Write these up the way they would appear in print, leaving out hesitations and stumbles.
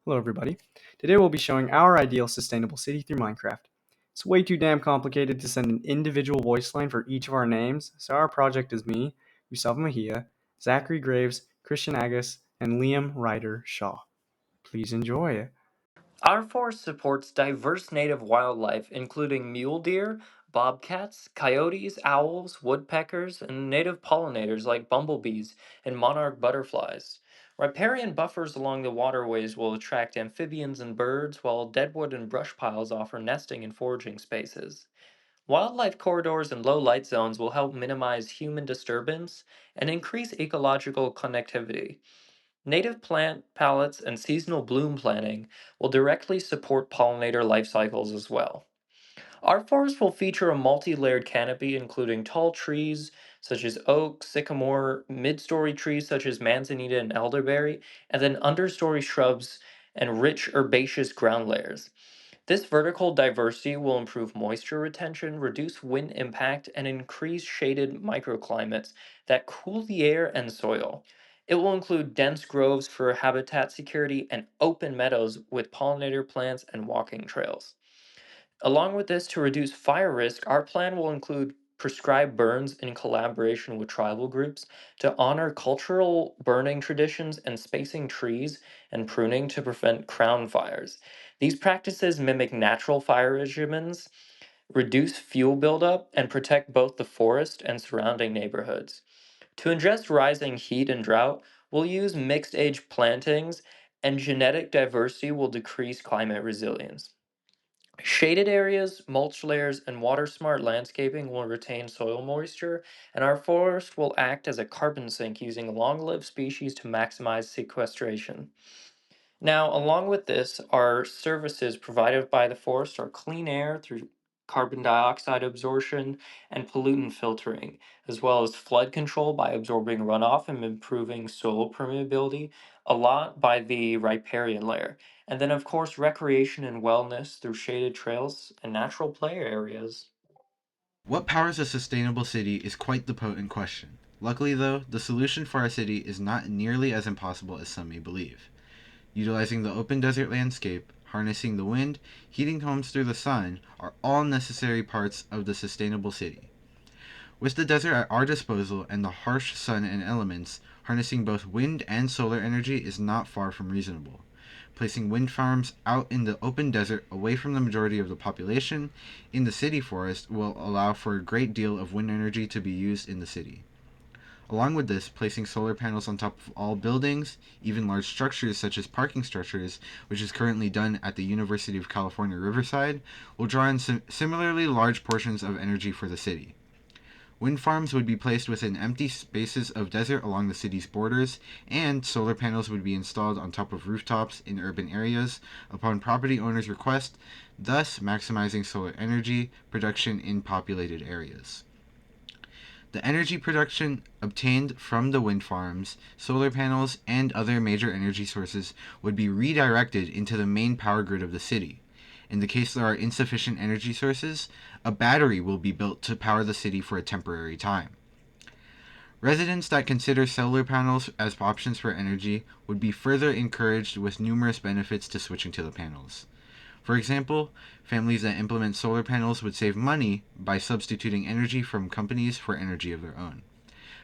Hello, everybody. Today we'll be showing our ideal sustainable city through Minecraft. It's way too damn complicated to send an individual voice line for each of our names, so our project is me, Gustavo Mejia, Zachary Graves, Christian Agus, and Liam Ryder Shaw. Please enjoy. Our forest supports diverse native wildlife, including mule deer, bobcats, coyotes, owls, woodpeckers, and native pollinators like bumblebees and monarch butterflies. Riparian buffers along the waterways will attract amphibians and birds, while deadwood and brush piles offer nesting and foraging spaces. Wildlife corridors and low light zones will help minimize human disturbance and increase ecological connectivity. Native plant palettes and seasonal bloom planting will directly support pollinator life cycles as well. Our forest will feature a multi layered canopy including tall trees such as oak, sycamore, mid story trees such as manzanita and elderberry, and then understory shrubs and rich herbaceous ground layers. This vertical diversity will improve moisture retention, reduce wind impact, and increase shaded microclimates that cool the air and soil. It will include dense groves for habitat security and open meadows with pollinator plants and walking trails. Along with this, to reduce fire risk, our plan will include prescribed burns in collaboration with tribal groups to honor cultural burning traditions and spacing trees and pruning to prevent crown fires. These practices mimic natural fire regimens, reduce fuel buildup, and protect both the forest and surrounding neighborhoods. To address rising heat and drought, we'll use mixed age plantings, and genetic diversity will decrease climate resilience. Shaded areas, mulch layers, and water smart landscaping will retain soil moisture, and our forest will act as a carbon sink using long lived species to maximize sequestration. Now, along with this, our services provided by the forest are clean air through carbon dioxide absorption and pollutant filtering, as well as flood control by absorbing runoff and improving soil permeability, a lot by the riparian layer. And then, of course, recreation and wellness through shaded trails and natural play areas. What powers a sustainable city is quite the potent question. Luckily, though, the solution for our city is not nearly as impossible as some may believe. Utilizing the open desert landscape, harnessing the wind, heating homes through the sun are all necessary parts of the sustainable city. With the desert at our disposal and the harsh sun and elements, harnessing both wind and solar energy is not far from reasonable. Placing wind farms out in the open desert away from the majority of the population in the city forest will allow for a great deal of wind energy to be used in the city. Along with this, placing solar panels on top of all buildings, even large structures such as parking structures, which is currently done at the University of California, Riverside, will draw in similarly large portions of energy for the city. Wind farms would be placed within empty spaces of desert along the city's borders, and solar panels would be installed on top of rooftops in urban areas upon property owners' request, thus maximizing solar energy production in populated areas. The energy production obtained from the wind farms, solar panels, and other major energy sources would be redirected into the main power grid of the city. In the case there are insufficient energy sources, a battery will be built to power the city for a temporary time. Residents that consider solar panels as options for energy would be further encouraged with numerous benefits to switching to the panels. For example, families that implement solar panels would save money by substituting energy from companies for energy of their own.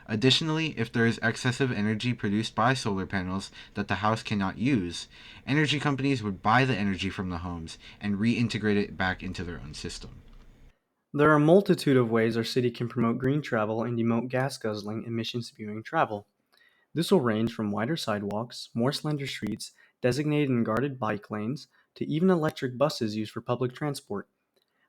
Additionally, if there is excessive energy produced by solar panels that the house cannot use, energy companies would buy the energy from the homes and reintegrate it back into their own system. There are a multitude of ways our city can promote green travel and demote gas guzzling, emission spewing travel. This will range from wider sidewalks, more slender streets, designated and guarded bike lanes, to even electric buses used for public transport.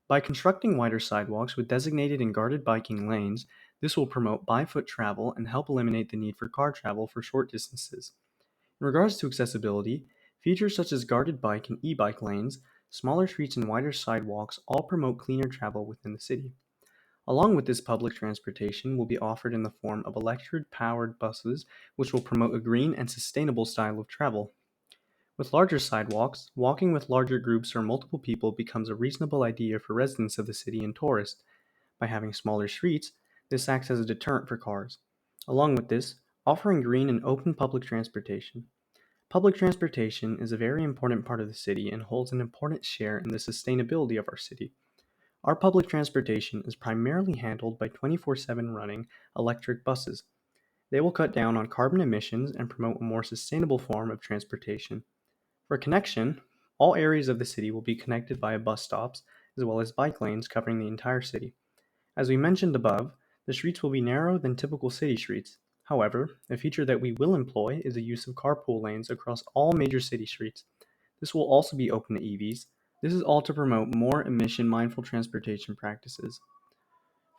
By constructing wider sidewalks with designated and guarded biking lanes, this will promote by-foot travel and help eliminate the need for car travel for short distances. In regards to accessibility, features such as guarded bike and e-bike lanes, smaller streets and wider sidewalks all promote cleaner travel within the city. Along with this, public transportation will be offered in the form of electric-powered buses, which will promote a green and sustainable style of travel. With larger sidewalks, walking with larger groups or multiple people becomes a reasonable idea for residents of the city and tourists. By having smaller streets, this acts as a deterrent for cars. Along with this, offering green and open public transportation. Public transportation is a very important part of the city and holds an important share in the sustainability of our city. Our public transportation is primarily handled by 24/7 running electric buses. They will cut down on carbon emissions and promote a more sustainable form of transportation. For connection, all areas of the city will be connected via bus stops as well as bike lanes covering the entire city. As we mentioned above, the streets will be narrower than typical city streets. However, a feature that we will employ is the use of carpool lanes across all major city streets. This will also be open to EVs. This is all to promote more emission mindful transportation practices.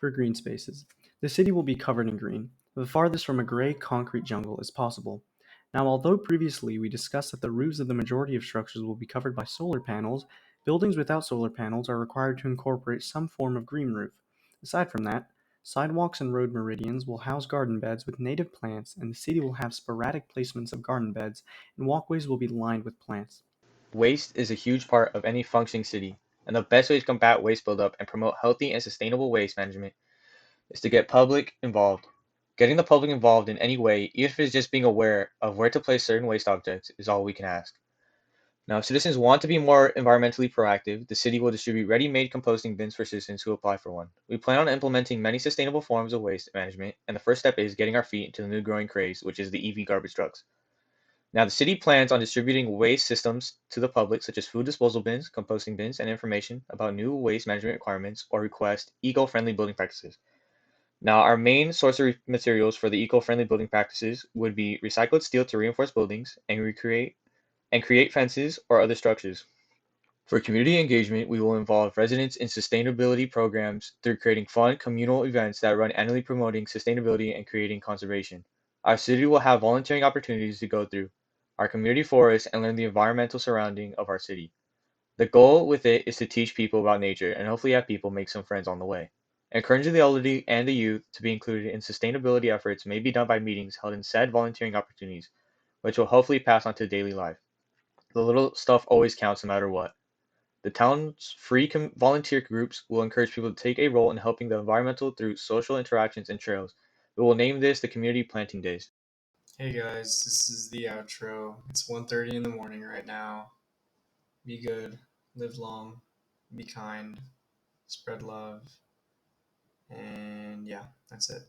For green spaces, the city will be covered in green, the farthest from a gray concrete jungle as possible. Now, although previously we discussed that the roofs of the majority of structures will be covered by solar panels, buildings without solar panels are required to incorporate some form of green roof. Aside from that, sidewalks and road meridians will house garden beds with native plants, and the city will have sporadic placements of garden beds, and walkways will be lined with plants. Waste is a huge part of any functioning city, and the best way to combat waste buildup and promote healthy and sustainable waste management is to get public involved. Getting the public involved in any way, even if it's just being aware of where to place certain waste objects, is all we can ask. Now, if citizens want to be more environmentally proactive, the city will distribute ready-made composting bins for citizens who apply for one. We plan on implementing many sustainable forms of waste management, and the first step is getting our feet into the new growing craze, which is the EV garbage trucks. Now, the city plans on distributing waste systems to the public, such as food disposal bins, composting bins, and information about new waste management requirements or request eco-friendly building practices. Now, our main source of materials for the eco-friendly building practices would be recycled steel to reinforce buildings and create fences or other structures. For community engagement, we will involve residents in sustainability programs through creating fun communal events that run annually promoting sustainability and creating conservation. Our city will have volunteering opportunities to go through our community forest and learn the environmental surrounding of our city. The goal with it is to teach people about nature and hopefully have people make some friends on the way. Encouraging the elderly and the youth to be included in sustainability efforts may be done by meetings held in said volunteering opportunities, which will hopefully pass on to daily life. The little stuff always counts no matter what. The town's free volunteer groups will encourage people to take a role in helping the environmental through social interactions and trails. We will name this the Community Planting Days. Hey guys, this is the outro. It's 1:30 in the morning right now. Be good, live long, be kind, spread love, and yeah, that's it.